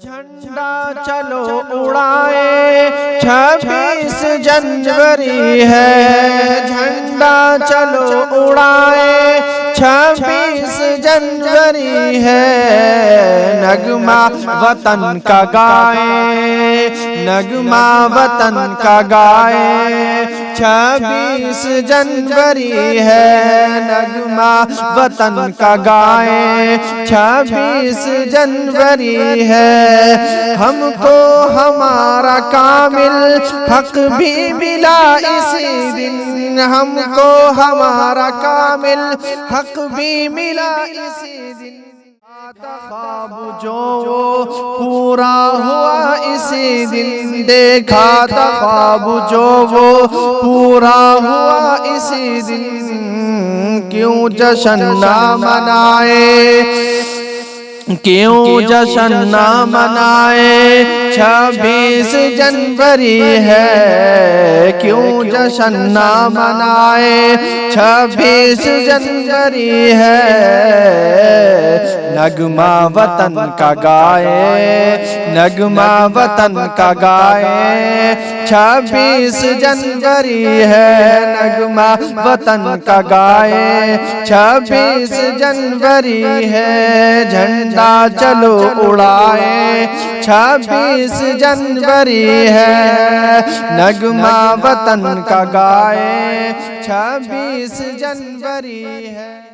جھنڈا چلو اڑائے 26 جنوری ہے، جھنڈا چلو اڑائے 26 جنوری ہے، نغمہ وطن کا گائے، نغمہ وطن کا گائے، 26 جنوری ہے، نغمہ وطن کا گائے، 26 جنوری ہے، ہم کو ہمارا کامل حق بھی ملا اسی دن، ہم کو ہمارا کامل حق بھی ملا اسی دن، خواب جو پورا ہوا اسی دن، دیکھا تھا خواب جو وہ پورا ہوا اسی دن، کیوں جشن نہ منائے، کیوں جشن نہ منائے، 26 جنوری ہے، کیوں جشن نہ منائے، 26 جنوری ہے، نغمہ وطن کا گائے، نغمہ وطن کا گائے، 26 جنوری ہے، نغمہ وطن کا گائے، 26 جنوری ہے، جھنڈا چلو اڑائے 26 جنوری ہے، نغمہ وطن کا گائے، 26 جنوری ہے۔